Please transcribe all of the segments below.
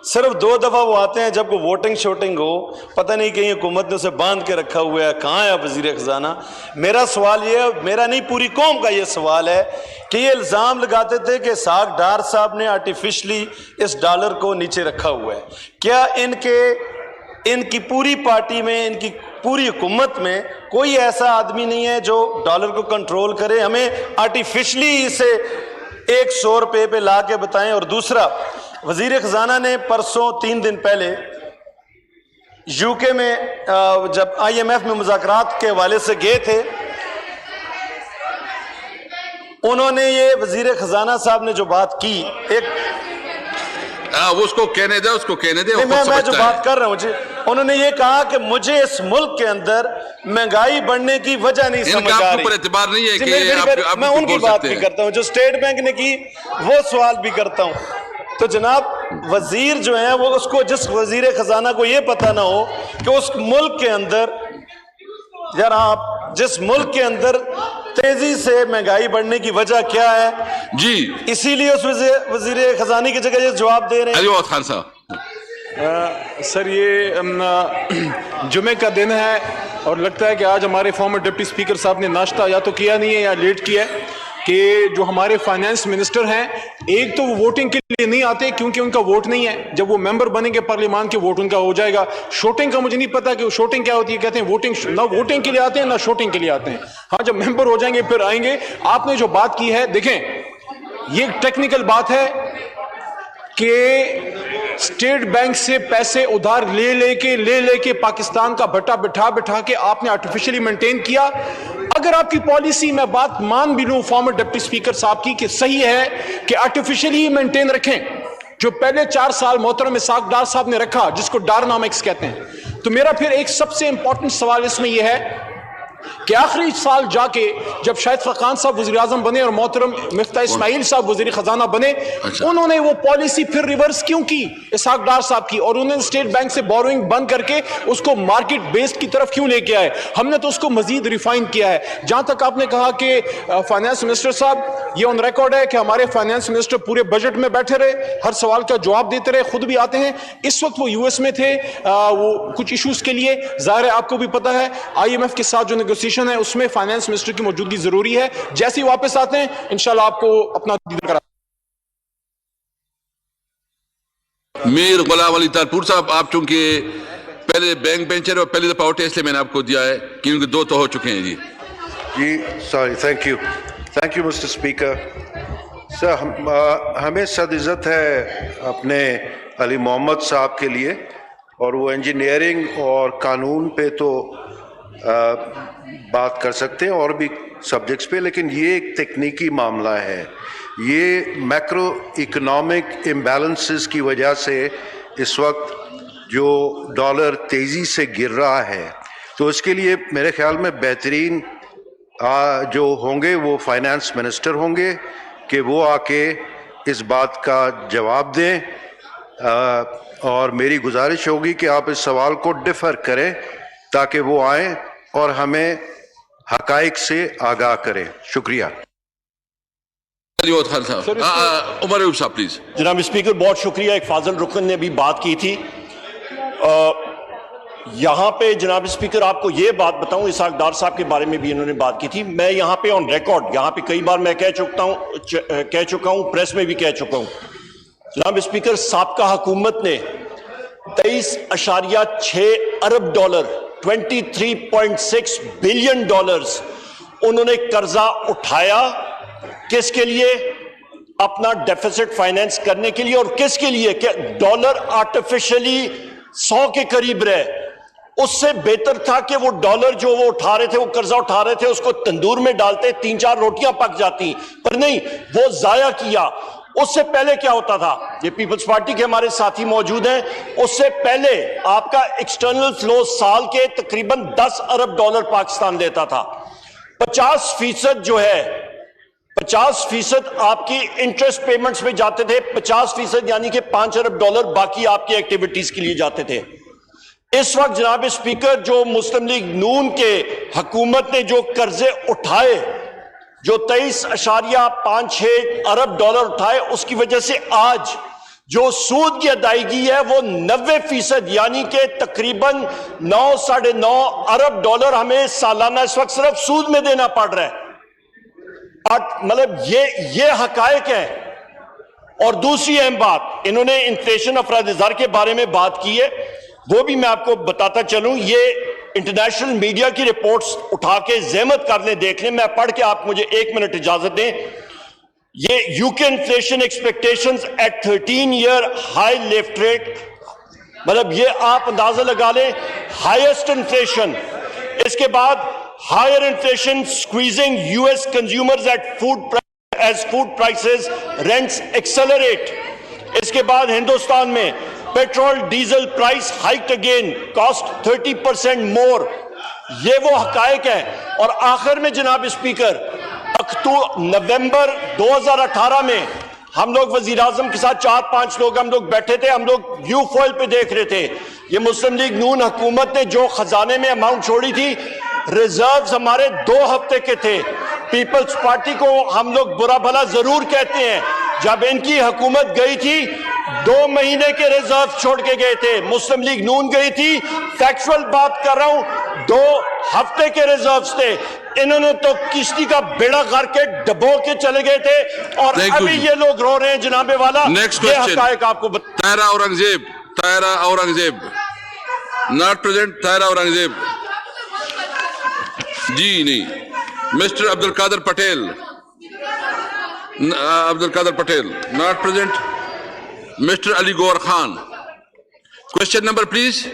صرف 2 دفعہ وہ آتے ہیں جب کوئی ووٹنگ شوٹنگ ہو، پتہ نہیں کہیں حکومت نے اسے باندھ کے رکھا ہوا ہے، کہاں ہے وزیر خزانہ؟ میرا سوال یہ ہے، میرا نہیں پوری قوم کا یہ سوال ہے کہ یہ الزام لگاتے تھے کہ اسحاق ڈار صاحب نے آرٹیفیشلی اس ڈالر کو نیچے رکھا ہوا ہے، کیا ان کی پوری پارٹی میں، ان کی پوری حکومت میں کوئی ایسا آدمی نہیں ہے جو ڈالر کو کنٹرول کرے؟ ہمیں آرٹیفیشلی اسے 100 روپے پہ لا کے بتائیں۔ اور دوسرا، وزیر خزانہ نے پرسوں 3 دن پہلے یو کے میں جب آئی ایم ایف میں مذاکرات کے حوالے سے گئے تھے، انہوں نے یہ وزیر خزانہ صاحب نے جو بات کی، اس کو کہنے دے میں جو بات کر رہا ہوں انہوں نے یہ کہا کہ مجھے اس ملک کے اندر مہنگائی بڑھنے کی وجہ نہیں سمجھ آ رہی۔ اعتبار نہیں ہے کہ میں ان کی بات بھی کرتا ہوں جو اسٹیٹ بینک نے کی، وہ سوال بھی کرتا ہوں۔ تو جناب وزیر جو ہیں وہ اس کو، جس وزیر خزانہ کو یہ پتہ نہ ہو کہ اس ملک کے اندر، یار آپ جس ملک کے اندر تیزی سے مہنگائی بڑھنے کی وجہ کیا ہے، جی اسی لیے اس وزیر خزانہ کی جگہ یہ جواب دے رہے ہیں۔ علی وقت خان صاحب، سر یہ جمعے کا دن ہے اور لگتا ہے کہ آج ہمارے فارمر ڈپٹی اسپیکر صاحب نے ناشتہ یا تو کیا نہیں ہے یا لیٹ کیا ہے، کہ جو ہمارے فائنانس منسٹر ہیں، ایک تو وہ ووٹنگ کے لیے نہیں آتے کیونکہ ان کا ووٹ نہیں ہے، جب وہ ممبر بنیں گے پارلیمان کے ووٹ ان کا ہو جائے گا۔ شوٹنگ کا مجھے نہیں پتا کہ شوٹنگ کیا ہوتی ہے، کہتے ہیں ووٹنگ، نہ ووٹنگ کے لیے آتے ہیں نہ شوٹنگ کے لیے آتے ہیں۔ ہاں جب ممبر ہو جائیں گے پھر آئیں گے۔ آپ نے جو بات کی ہے، دیکھیں یہ ٹیکنیکل بات ہے کہ اسٹیٹ بینک سے پیسے ادھار لے کے پاکستان کا بٹا بٹھا کے آپ نے آرٹیفیشلی مینٹین کیا۔ اگر آپ کی پالیسی، میں بات مان بھی لوں فارمر ڈپٹی اسپیکر صاحب کی کہ صحیح ہے کہ آرٹیفیشلی مینٹین رکھیں، جو پہلے 4 سال محترم اسحاق ڈار صاحب نے رکھا، جس کو ڈارنامکس کہتے ہیں، تو میرا پھر ایک سب سے امپورٹنٹ سوال اس میں یہ ہے کہ آخری سال جا کے جب شاہد فقان صاحب وزیر اعظم بنے اور محترم مفتاح اسماعیل صاحب وزیر خزانہ بنے، انہوں نے وہ پالیسی پھر ریورس کیوں کی اسحاق ڈار صاحب کی، اور انہوں نے اسٹیٹ بینک سے بوروئنگ بند کر کے اس کو مارکیٹ بیسڈ کی طرف کیوں لے کے آئے؟ ہم نے تو اس کو مزید ریفائن کیا ہے۔ جہاں تک آپ نے کہا کہ فائنانس منسٹر صاحب، یہ آن ریکارڈ ہے کہ ہمارے فائنانس منسٹر پورے بجٹ میں بیٹھے رہے، ہر سوال کا جواب دیتے رہے، خود بھی آتے ہیں۔ اس وقت وہ یو ایس میں تھے وہ کچھ ایشوز کے لیے، ظاہر ہے آپ کو بھی پتا ہے آئی ایم ایف کے ساتھ جو نیگوسیشن ہے اس میں فائنانس منسٹر کی موجودگی ضروری ہے۔ جیسے ہی واپس آتے ہیں انشاءاللہ آپ کو اپنا دیدار کرا۔ میر غلام علی تارپور صاحب، آپ چونکہ پہلے بینک بینچر اور پہلی دفعہ اٹھے، اس لیے میں نے آپ کو دیا ہے کیونکہ 2 تو ہو چکے ہیں۔ جی sorry, thank you mister speaker. Sir ہمیں صد عزت ہے اپنے علی محمد صاحب کے لیے، اور وہ انجینئرنگ اور قانون پہ تو بات کر سکتے ہیں اور بھی سبجیکٹس پہ، لیکن یہ ایک تکنیکی معاملہ ہے۔ یہ میکرو اکنامک امبیلنسز کی وجہ سے اس وقت جو ڈالر تیزی سے گر رہا ہے، تو اس کے لیے میرے خیال میں بہترین جو ہوں گے وہ فائنانس منسٹر ہوں گے کہ وہ آ کے اس بات کا جواب دیں، اور میری گزارش ہوگی کہ آپ اس سوال کو ڈیفر کریں تاکہ وہ آئیں اور ہمیں حقائق سے آگاہ کریں۔ شکریہ۔ عمر ایوب صاحب پلیز۔ جناب اسپیکر بہت شکریہ۔ ایک فاضل رکن نے بھی بات کی تھی یہاں پہ، جناب اسپیکر آپ کو یہ بات بتاؤں، اسحاق ڈار صاحب کے بارے میں بھی انہوں نے بات کی تھی، میں یہاں پہ آن ریکارڈ، یہاں پہ کئی بار میں کہہ چکا ہوں، پریس میں بھی کہہ چکا ہوں، جناب اسپیکر سابقہ حکومت نے 23.6 ارب ڈالر 23.6 بلین ڈالرز انہوں نے قرضہ اٹھایا، کس کے لیے؟ اپنا ڈیفیسٹ فائنینس کرنے کے لیے، اور کس کے لیے کہ ڈالر آرٹیفیشلی 100 کے قریب رہے۔ اس سے بہتر تھا کہ وہ ڈالر جو وہ اٹھا رہے تھے، وہ قرضہ اٹھا رہے تھے، اس کو تندور میں ڈالتے 3-4 روٹیاں پک جاتی، پر نہیں، وہ ضائع کیا۔ اس سے پہلے کیا ہوتا تھا؟ یہ پیپلز پارٹی کے ہمارے ساتھی موجود ہیں، اس سے پہلے آپ کا ایکسٹرنل فلو سال کے تقریباً 10 ارب ڈالر پاکستان دیتا تھا۔ 50% جو ہے 50% آپ کی انٹرسٹ پیمنٹس میں جاتے تھے، 50% یعنی کہ 5 ارب ڈالر باقی آپ کی ایکٹیویٹیز کے لیے جاتے تھے۔ اس وقت جناب اسپیکر جو مسلم لیگ نون کے حکومت نے جو قرضے اٹھائے، جو 23.56 ارب ڈالر اٹھائے، اس کی وجہ سے آج جو سود کی ادائیگی ہے وہ 90%، یعنی کہ تقریباً 9-9.5 ارب ڈالر ہمیں سالانہ اس وقت صرف سود میں دینا پڑ رہا ہے. مطلب یہ حقائق ہیں. اور دوسری اہم بات، انہوں نے انفلیشن افراد زر کے بارے میں بات کی ہے، وہ بھی میں آپ کو بتاتا چلوں. یہ انٹرنیشنل میڈیا کی رپورٹس اٹھا کے زحمت کر لیں، دیکھ لیں. میں پڑھ کے آپ مجھے 1 منٹ اجازت دیں. یہ U K inflation expectations at 13 year high left rate, مطلب یہ آپ اندازہ لگا لیں ہائیسٹ انفلیشن. اس کے بعد higher inflation squeezing U S consumers at food as food prices rents accelerate. اس کے بعد ہندوستان میں petrol diesel price hiked again, cost 30% more. یہ وہ حقائق ہیں. اور آخر میں جناب اسپیکر، نومبر 2018 میں ہم لوگ وزیر اعظم کے ساتھ 4-5 لوگ ہم لوگ بیٹھے تھے، ہم لوگ ویو فوائل پہ دیکھ رہے تھے. یہ مسلم لیگ نون حکومت نے جو خزانے میں اماؤنٹ چھوڑی تھی، ریزروز ہمارے 2 ہفتے کے تھے. پیپلز پارٹی کو ہم لوگ برا بھلا ضرور کہتے ہیں، جب ان کی حکومت گئی تھی 2 مہینے کے ریزرو چھوڑ کے گئے تھے. مسلم لیگ نون گئی تھی، فیکچول بات کر رہا ہوں، 2 ہفتے کے ریزروز تھے. انہوں نے تو کشتی کا بیڑا غرق کے ڈبو کے چلے گئے تھے، اور ابھی یہ لوگ رو رہے ہیں. جناب والا، یہ حقائق آپ کو طاہرہ اورنگزیب ناٹ پریزنٹ. طاہرہ اورنگزیب جی نہیں. Mister Abdul Qadir Patel not present. Mister Ali Gohar Khan. Question number please.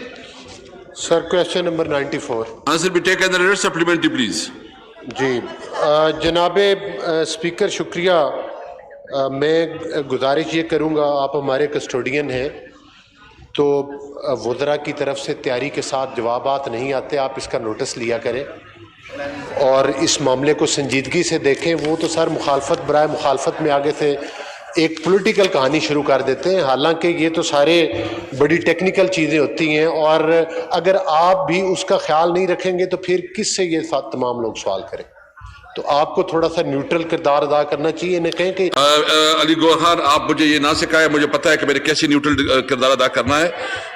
Sir question number 94. Answer be taken in read supplementary please. جی جناب اسپیکر شکریہ. میں گزارش یہ کروں گا، آپ ہمارے کسٹوڈین ہیں تو وزراء کی طرف سے تیاری کے ساتھ جوابات نہیں آتے، آپ اس کا نوٹس لیا کریں اور اس معاملے کو سنجیدگی سے دیکھیں. وہ تو سر مخالفت برائے مخالفت میں آگے سے ایک پولیٹیکل کہانی شروع کر دیتے ہیں، حالانکہ یہ تو سارے بڑی ٹیکنیکل چیزیں ہوتی ہیں، اور اگر آپ بھی اس کا خیال نہیں رکھیں گے تو پھر کس سے یہ تمام لوگ سوال کریں. تو آپ کو تھوڑا سا نیوٹرل کردار ادا کرنا چاہیے. انہیں کہیں کہ علی گور خان، آپ مجھے یہ نہ سکھائیں، مجھے پتا ہے کہ میرے کیسے نیوٹرل کردار ادا کرنا ہے،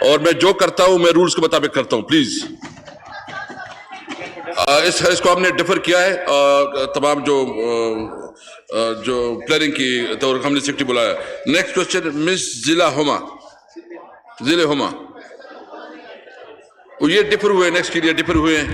اور میں جو کرتا ہوں میں رولز کے مطابق کرتا ہوں. پلیز اس کو ہم نے ڈیفر کیا ہے، تمام جو پلاننگ کی تو ہم نے سیکرٹری بلایا. نیکسٹ کوشچن مس ضلع ہما. یہ ڈیفر ہوئے، نیکسٹ کے لیے ڈیفر ہوئے ہیں.